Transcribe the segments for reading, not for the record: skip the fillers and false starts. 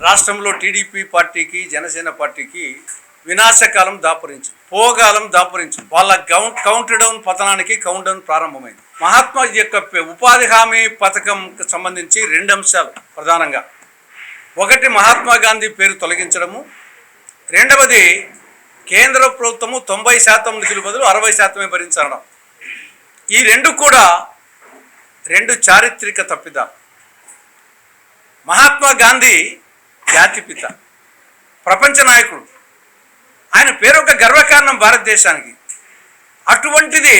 రాష్ట్రంలో టీడీపీ పార్టీకి జనసేన పార్టీకి వినాశకాలం దాపురించింది, పోగాలం దాపురించింది. వాళ్ళ కౌంట్ డౌన్ పతనానికి కౌంట్ డౌన్ ప్రారంభమైంది. మహాత్మా యొక్క ఉపాధి హామీ పథకం సంబంధించి 2 అంశాలు ప్రధానంగా. ఒకటి, మహాత్మా గాంధీ పేరు తొలగించడము. రెండవది, కేంద్ర ప్రభుత్వము 90% నిధుల బదులు 60% భరించడం. ఈ రెండు కూడా 2 చారిత్రక తప్పిదాలు. మహాత్మా గాంధీ జాతిపిత, ప్రపంచ నాయకుడు. ఆయన పేరు ఒక గర్వకారణం భారతదేశానికి. అటువంటిది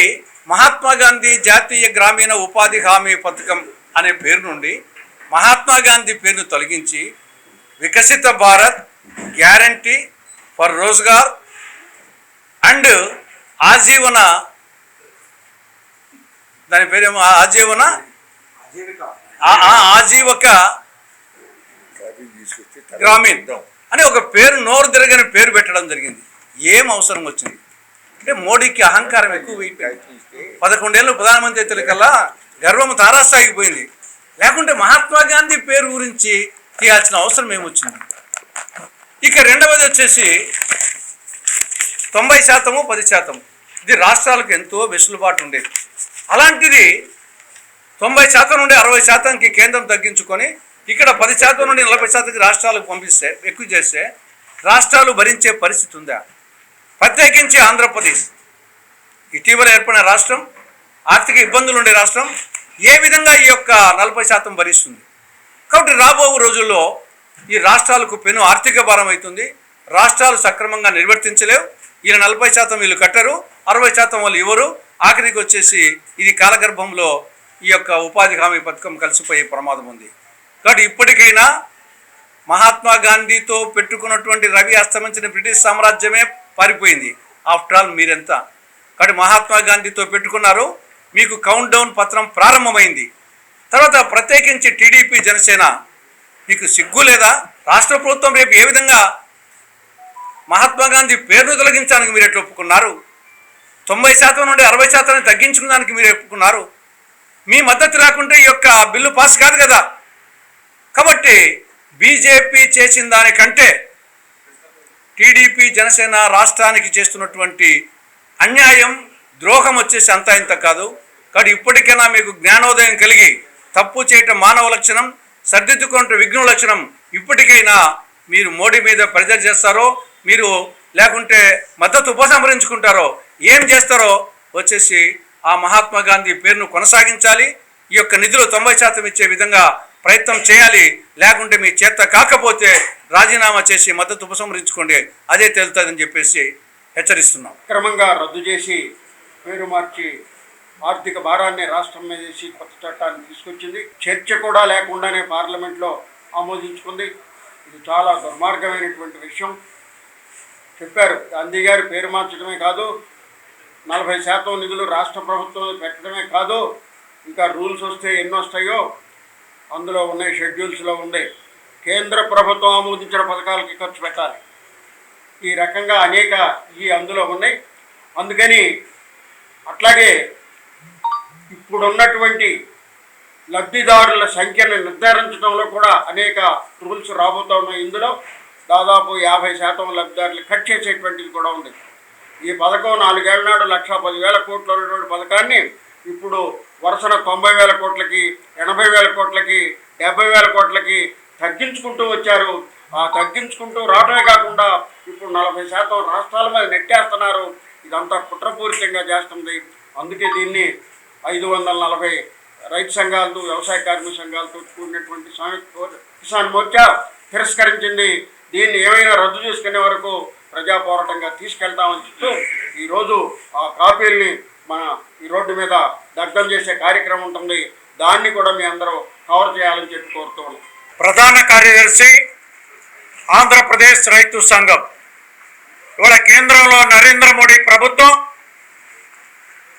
మహాత్మా గాంధీ జాతీయ గ్రామీణ ఉపాధి హామీ పథకం అనే పేరు నుండి మహాత్మా గాంధీ పేరును తొలగించి Viksit Bharat, guarantee for Rozgar and Ajeevana, దాని పేరేమో ఆజీవక గ్రామీణ్ అని ఒక పేరు, నోరు తిరగని పేరు పెట్టడం జరిగింది. ఏం అవసరం వచ్చింది అంటే మోడీకి అహంకారం ఎక్కువ. 11 ఏళ్ళు ప్రధానమంత్రి అయితే కల్లా గర్వం తారాస్థాయిపోయింది. లేకుంటే మహాత్మా గాంధీ పేరు గురించి తీయాల్సిన అవసరం ఏమొచ్చింది? ఇక రెండవది వచ్చేసి 90%, 10%. ఇది రాష్ట్రాలకు ఎంతో వెసులుబాటు ఉండేది. అలాంటిది 90% నుండి 60%కి కేంద్రం తగ్గించుకొని ఇక్కడ 10% నుండి 40%కి రాష్ట్రాలకు పంపిస్తే, ఎక్కువ చేస్తే రాష్ట్రాలు భరించే పరిస్థితి ఉందా? ప్రత్యేకించి ఆంధ్రప్రదేశ్ ఇటీవల ఏర్పడిన రాష్ట్రం, ఆర్థిక ఇబ్బందులు ఉండే రాష్ట్రం ఏ విధంగా ఈ యొక్క 40% భరిస్తుంది? కాబట్టి రాబో రోజుల్లో ఈ రాష్ట్రాలకు పెను ఆర్థిక భారం అవుతుంది. రాష్ట్రాలు సక్రమంగా నిర్వర్తించలేవు. ఈయన 40% వీళ్ళు కట్టరు, 60% వాళ్ళు ఇవ్వరు. ఆఖరికి వచ్చేసి ఇది కాలగర్భంలో ఈ యొక్క ఉపాధి హామీ పథకం కలిసిపోయే ప్రమాదం ఉంది. కాబట్టి ఇప్పటికైనా మహాత్మా గాంధీతో పెట్టుకున్నటువంటి రవి అస్తమించిన బ్రిటిష్ సామ్రాజ్యమే పారిపోయింది. ఆఫ్టర్ ఆల్ మీరెంత? కాబట్టి మహాత్మా గాంధీతో పెట్టుకున్నారు, మీకు కౌంట్ డౌన్ పత్రం ప్రారంభమైంది. తర్వాత ప్రత్యేకించి టీడీపీ జనసేన, మీకు సిగ్గు లేదా? రాష్ట్ర ప్రభుత్వం రేపు ఏ విధంగా మహాత్మా గాంధీ పేరును తొలగించడానికి మీరు ఎట్లా ఒప్పుకున్నారు? 90% నుండి 60% తగ్గించుకోవడానికి మీరు ఒప్పుకున్నారు. మీ మద్దతు లేకుంటే ఈ యొక్క బిల్లు పాస్ కాదు కదా. కాబట్టి బీజేపీ చేసిన దానికంటే టీడీపీ జనసేన రాష్ట్రానికి చేస్తున్నటువంటి అన్యాయం, ద్రోహం వచ్చేసి అంతా ఇంత కాదు. కాబట్టి ఇప్పటికైనా మీకు జ్ఞానోదయం కలిగి తప్పు చేయటం మానవ లక్షణం, సర్దిద్దుకుంటే విఘ్న లక్షణం. ఇప్పటికైనా మీరు మోడీ మీద ప్రెజర్ చేస్తారో, మీరు లేకుంటే మద్దతు ఉపసంహరించుకుంటారో, ఏం చేస్తారో వచ్చేసి ఆ మహాత్మా గాంధీ పేరును కొనసాగించాలి. ఈ యొక్క నిధులు 90% ఇచ్చే విధంగా ప్రయత్నం చేయాలి. లేకుంటే మీ చేత కాకపోతే రాజీనామా చేసి మద్దతు ఉపసంహరించుకోండి, అదే తేలుతుందని చెప్పేసి హెచ్చరిస్తున్నాం. క్రమంగా రద్దు చేసి పేరు మార్చి ఆర్థిక భారాన్ని రాష్ట్రం మీద వేసి కొత్త చట్టాన్ని తీసుకొచ్చింది. చర్చ కూడా లేకుండానే పార్లమెంట్లో ఆమోదించుకుంది. ఇది చాలా దుర్మార్గమైనటువంటి విషయం. చెప్పారు, గాంధీ గారి పేరు మార్చడమే కాదు, 40% నిధులు రాష్ట్ర ప్రభుత్వం పెట్టడమే కాదు, ఇంకా రూల్స్ వస్తే ఎన్ని వస్తాయో అందులో ఉన్నాయి, షెడ్యూల్స్లో ఉంది. కేంద్ర ప్రభుత్వం ఆమోదించిన పథకాలకి ఖర్చు పెట్టాలి. ఈ రకంగా అనేక అందులో ఉన్నాయి. అందుకని అట్లాగే ఇప్పుడున్నటువంటి లబ్ధిదారుల సంఖ్యను నిర్ధారించడంలో కూడా అనేక రూల్స్ రాబోతూ ఉన్నాయి. ఇందులో దాదాపు 50% లబ్ధిదారులు కట్ చేసేటువంటిది కూడా ఉంది. ఈ పథకం 4 ఏళ్ల నాడు 1,10,000 కోట్లు ఉన్నటువంటి పథకాన్ని ఇప్పుడు వరుసన 90,000 కోట్లకి, 80,000 కోట్లకి, 70,000 కోట్లకి తగ్గించుకుంటూ వచ్చారు. ఆ తగ్గించుకుంటూ రావడమే కాకుండా ఇప్పుడు 40% రాష్ట్రాల మీద నెట్టేస్తున్నారు. ఇదంతా కుట్రపూరితంగా చేస్తుంది. అందుకే దీన్ని 540 రైతు సంఘాలతో, వ్యవసాయ కార్మిక సంఘాలతో కూడినటువంటి సంయుక్త కిసాన్ మోర్చా తిరస్కరించింది. దీన్ని ఏమైనా రద్దు చేసుకునే వరకు ప్రజా పోరాటంగా తీసుకెళ్తామని చెప్తూ ఈరోజు ఆ కాపీల్ని మన ఈ రోడ్డు మీద దగ్ధం చేసే కార్యక్రమం ఉంటుంది. దాన్ని కూడా మీ అందరూ కవర్ చేయాలని చెప్పి కోరుతున్నాం. ప్రధాన కార్యదర్శి ఆంధ్రప్రదేశ్ రైతు సంఘం. ఇవాళ కేంద్రంలో నరేంద్ర మోడీ ప్రభుత్వం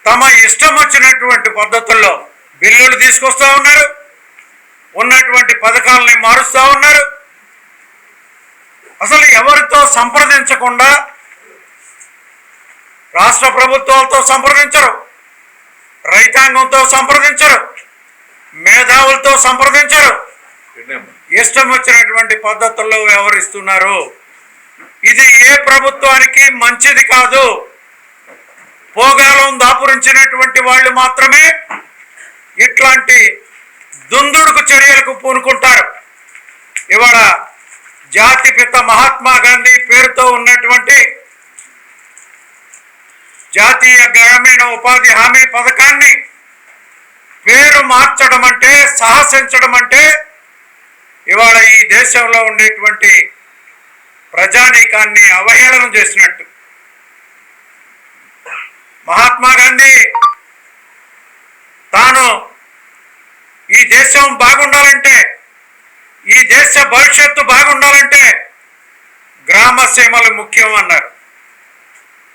తమ ఇష్టం వచ్చినటువంటి పద్ధతుల్లో బిల్లులు తీసుకొస్తూ ఉన్నారు, ఉన్నటువంటి పథకాలని మారుస్తూ ఉన్నారు. అసలు ఎవరితో సంప్రదించకుండా, రాష్ట్ర ప్రభుత్వాలతో సంప్రదించరు, రైతాంగంతో సంప్రదించరు, మేధావులతో సంప్రదించరు, ఇష్టం వచ్చినటువంటి పద్ధతుల్లో వ్యవహరిస్తున్నారు. ఇది ఏ ప్రభుత్వానికి మంచిది కాదు. పోగాలం దాపురించినటువంటి వాళ్ళు మాత్రమే ఇట్లాంటి దుందుడుకు చర్యలకు పూనుకుంటారు. ఇవాళ జాతిపిత మహాత్మా గాంధీ పేరుతో ఉన్నటువంటి జాతీయ గ్రామీణ ఉపాధి హామీ పథకాన్ని పేరు మార్చడం అంటే, సాహసించడం అంటే ఇవాళ ఈ దేశంలో ఉండేటువంటి ప్రజానీకాన్ని అవహేళన చేసినట్టు. మహాత్మా గాంధీ తాను ఈ దేశం బాగుండాలంటే, ఈ దేశ భవిష్యత్తు బాగుండాలంటే గ్రామ సీమలు ముఖ్యం అన్నారు.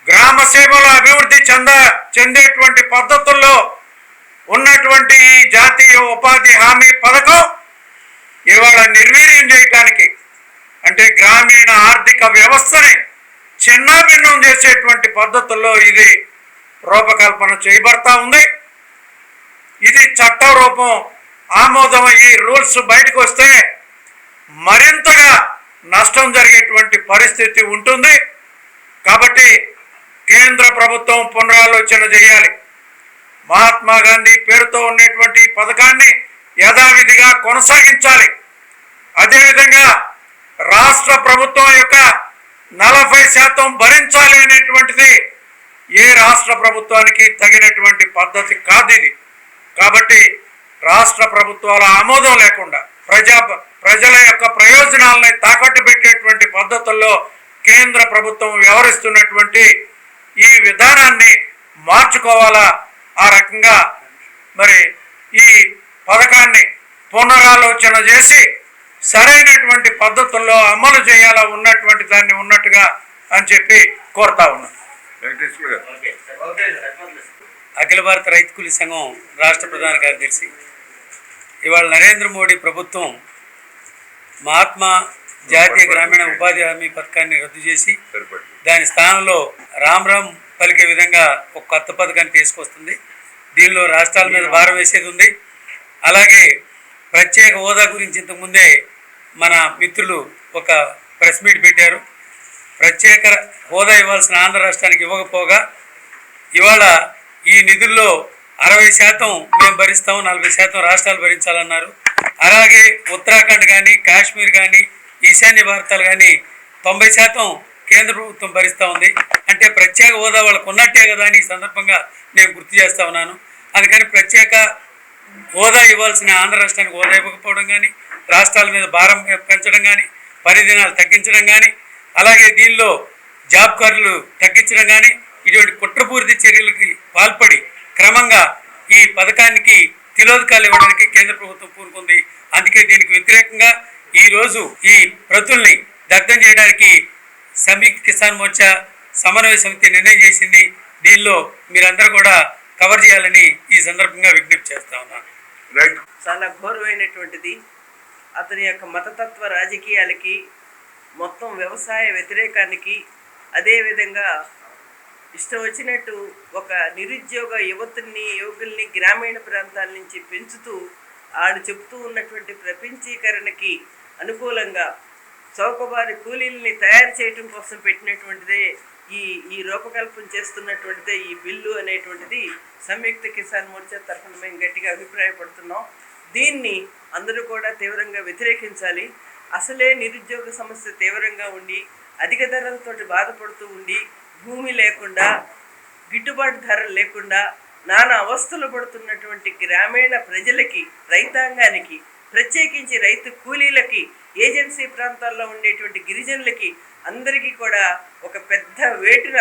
గ్రామ సీమలు అభివృద్ధి చెందేటువంటి పద్ధతుల్లో ఉన్నటువంటి ఈ జాతీయ ఉపాధి హామీ పథకం ఇవాళ నిర్వీర్యం చేయటానికి, అంటే గ్రామీణ ఆర్థిక వ్యవస్థని చిన్నాభిన్నం చేసేటువంటి పద్ధతుల్లో ఇది రూపకల్పన చేయబడతా ఉంది. ఇది చట్ట రూపం ఆమోదం ఈ రూల్స్ బయటకు వస్తే మరింతగా నష్టం జరిగేటువంటి పరిస్థితి ఉంటుంది. కాబట్టి కేంద్ర ప్రభుత్వం పునరాలోచన చేయాలి. మహాత్మా గాంధీ పేరుతో ఉండేటువంటి పథకాన్ని యథావిధిగా కొనసాగించాలి. అదేవిధంగా రాష్ట్ర ప్రభుత్వం యొక్క 40% భరించాలి అనేటువంటిది ఏ రాష్ట్ర ప్రభుత్వానికి తగినటువంటి పద్ధతి కాదు ఇది. కాబట్టి రాష్ట్ర ప్రభుత్వాల ఆమోదం లేకుండా ప్రజల యొక్క ప్రయోజనాలని తాకట్టు పెట్టేటువంటి పద్ధతుల్లో కేంద్ర ప్రభుత్వం వ్యవహరిస్తున్నటువంటి ఈ విధానాన్ని మార్చుకోవాలా. ఆ రకంగా మరి ఈ పథకాన్ని పునరాలోచన చేసి సరైనటువంటి పద్ధతుల్లో అమలు చేయాలా, ఉన్నటువంటి దాన్ని ఉన్నట్టుగా అని చెప్పి కోరుతా ఉన్నాను. అఖిల భారత రైతు కూలీ సంఘం రాష్ట్ర ప్రధాన కార్యదర్శి. ఇవాళ నరేంద్ర మోడీ ప్రభుత్వం మహాత్మా జాతీయ గ్రామీణ ఉపాధి హామీ పథకాన్ని రద్దు చేసి దాని స్థానంలో రామ్ పలికే విధంగా ఒక కొత్త పథకాన్ని తీసుకొస్తుంది. దీనిలో రాష్ట్రాల మీద భారం వేసేది ఉంది. అలాగే ప్రత్యేక హోదా గురించి ఇంతకుముందే మన మిత్రులు ఒక ప్రెస్ మీట్ పెట్టారు. ప్రత్యేక హోదా ఇవ్వాల్సిన ఆంధ్ర రాష్ట్రానికి ఇవ్వకపోగా ఇవాళ ఈ నిధుల్లో 60% మేము భరిస్తాం, 40% రాష్ట్రాలు భరించాలన్నారు. అలాగే ఉత్తరాఖండ్ కానీ, కాశ్మీర్ కానీ, ఈశాన్య భారతాలు కానీ 90% కేంద్ర ప్రభుత్వం భరిస్తూ ఉంది. అంటే ప్రత్యేక హోదా వాళ్ళకు ఉన్నట్టే కదా అని ఈ సందర్భంగా నేను గుర్తు చేస్తూ ఉన్నాను. అందుకని ప్రత్యేక హోదా ఇవ్వాల్సిన ఆంధ్ర రాష్ట్రానికి హోదా ఇవ్వకపోవడం కానీ, రాష్ట్రాల మీద భారం పెంచడం కానీ, పని దినాలు తగ్గించడం కానీ, అలాగే దీనిలో జాబ్ కార్డులు తగ్గించడం కానీ, ఇటువంటి కుట్రపూరిత చర్యలకి పాల్పడి క్రమంగా ఈ పథకానికి తిలోదకాలు ఇవ్వడానికి కేంద్ర ప్రభుత్వం పూనుకుంది. అందుకే దీనికి వ్యతిరేకంగా ఈరోజు ఈ ప్రతుల్ని దగ్ధం చేయడానికి సంయుక్త కిసాన్ మోర్చా సమన్వయ సమితి నిర్ణయం చేసింది. దీనిలో మీరందరూ కూడా కవర్ చేయాలని ఈ సందర్భంగా విజ్ఞప్తి చేస్తా ఉన్నాను. చాలా ఘోరమైనటువంటిది. అతని యొక్క మతతత్వ రాజకీయాలకి, మొత్తం వ్యవసాయ వ్యతిరేకానికి, అదేవిధంగా ఇష్టం వచ్చినట్టు ఒక నిరుద్యోగ యువకుల్ని గ్రామీణ ప్రాంతాల నుంచి పెంచుతూ ఆడు చెప్తూ ఉన్నటువంటి ప్రపంచీకరణకి అనుకూలంగా చౌకబారి కూలీలని తయారు చేయడం కోసం పెట్టినటువంటిదే ఈ రూపకల్పన చేస్తున్నటువంటిదే ఈ బిల్లు అనేటువంటిది సంయుక్త కిసాన్ మోర్చా తరఫున మేము గట్టిగా అభిప్రాయపడుతున్నాం. దీన్ని అందరూ కూడా తీవ్రంగా వ్యతిరేకించాలి. అసలే నిరుద్యోగ సమస్య తీవ్రంగా ఉండి, అధిక ధరలతో బాధపడుతూ ఉండి, భూమి లేకుండా, గిట్టుబాటు ధరలు లేకుండా నానా అవస్థలు పడుతున్నటువంటి గ్రామీణ ప్రజలకి, రైతాంగానికి, ప్రత్యేకించి రైతు కూలీలకి, ఏజెన్సీ ప్రాంతాల్లో ఉండేటువంటి గిరిజనులకి అందరికీ కూడా ఒక పెద్ద వేటున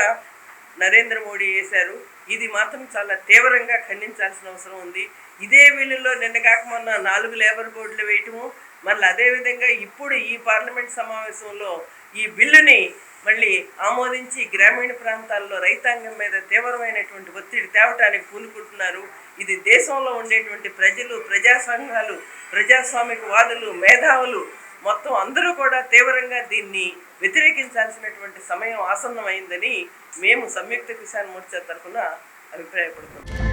నరేంద్ర మోడీ వేశారు. ఇది మాత్రం చాలా తీవ్రంగా ఖండించాల్సిన అవసరం ఉంది. ఇదే బిల్లులో నిన్న కాక మొన్న 4 లేబర్ కోడ్లు వేయటము, మళ్ళీ అదేవిధంగా ఇప్పుడు ఈ పార్లమెంట్ సమావేశంలో ఈ బిల్లుని మళ్ళీ ఆమోదించి గ్రామీణ ప్రాంతాల్లో రైతాంగం మీద తీవ్రమైనటువంటి ఒత్తిడి తేవటానికి పూనుకుంటున్నారు. ఇది దేశంలో ఉండేటువంటి ప్రజలు, ప్రజా సంఘాలు, ప్రజాస్వామికవాదులు, మేధావులు మొత్తం అందరూ కూడా తీవ్రంగా దీన్ని వ్యతిరేకించాల్సినటువంటి సమయం ఆసన్నమైందని మేము సంయుక్త కిసాన్ మోర్చా తరఫున అభిప్రాయపడుతున్నాం.